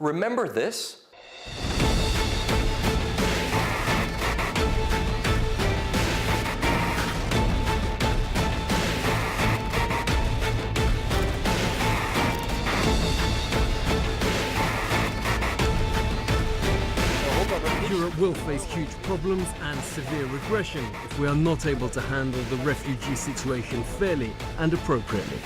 Remember this? Europe will face huge problems and severe regression if we are not able to handle the refugee situation fairly and appropriately.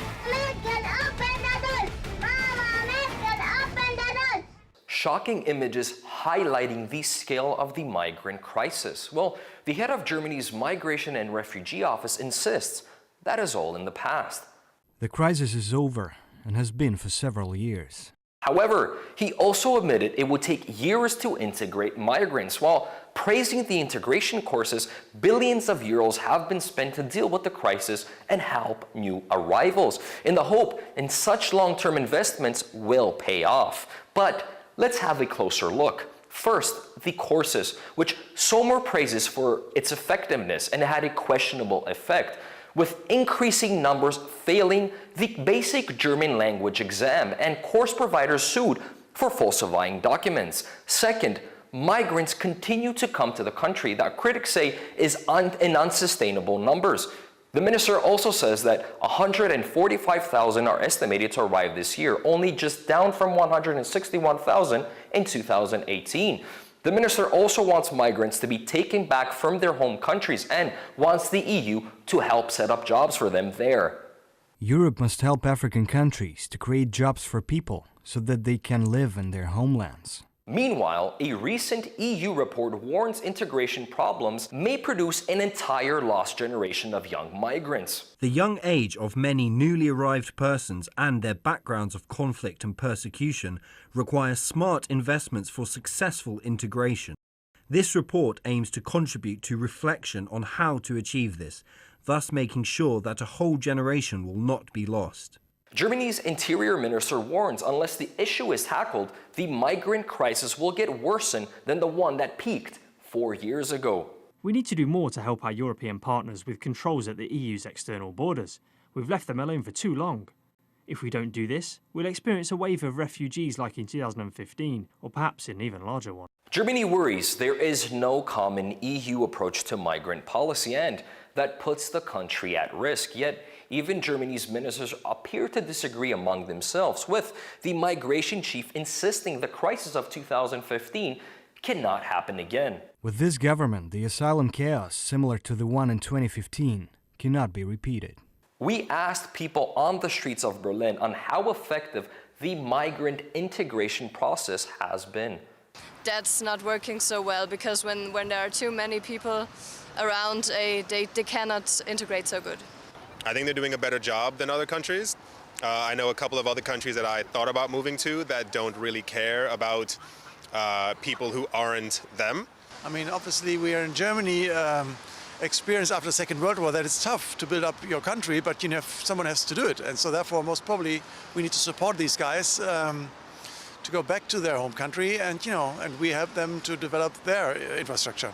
Shocking images highlighting the scale of the migrant crisis. Well, the head of Germany's Migration and Refugee Office insists that is all in the past. The crisis is over and has been for several years. However, he also admitted it would take years to integrate migrants. While praising the integration courses, billions of euros have been spent to deal with the crisis and help new arrivals, in the hope in such long-term investments will pay off. But let's have a closer look. First, the courses, which Sommer praises for its effectiveness and had a questionable effect, with increasing numbers failing the basic German language exam and course providers sued for falsifying documents. Second, migrants continue to come to the country that critics say is in unsustainable numbers. The minister also says that 145,000 are estimated to arrive this year, only just down from 161,000 in 2018. The minister also wants migrants to be taken back from their home countries and wants the EU to help set up jobs for them there. Europe must help African countries to create jobs for people so that they can live in their homelands. Meanwhile, a recent EU report warns integration problems may produce an entire lost generation of young migrants. The young age of many newly arrived persons and their backgrounds of conflict and persecution require smart investments for successful integration. This report aims to contribute to reflection on how to achieve this, thus making sure that a whole generation will not be lost. Germany's interior minister warns unless the issue is tackled, the migrant crisis will get worsened than the one that peaked 4 years ago. We need to do more to help our European partners with controls at the EU's external borders. We've left them alone for too long. If we don't do this, we'll experience a wave of refugees like in 2015, or perhaps an even larger one. Germany worries there is no common EU approach to migrant policy, and that puts the country at risk. Yet, even Germany's ministers appear to disagree among themselves, with the migration chief insisting the crisis of 2015 cannot happen again. With this government, the asylum chaos, similar to the one in 2015, cannot be repeated. We asked people on the streets of Berlin on how effective the migrant integration process has been. That's not working so well because when there are too many people around, they cannot integrate so good. I think they're doing a better job than other countries. I know a couple of other countries that I thought about moving to that don't really care about people who aren't them. I mean, obviously we are in Germany, experienced after the Second World War that it's tough to build up your country, but someone has to do it. And so therefore, most probably, we need to support these guys to go back to their home country and, and we help them to develop their infrastructure.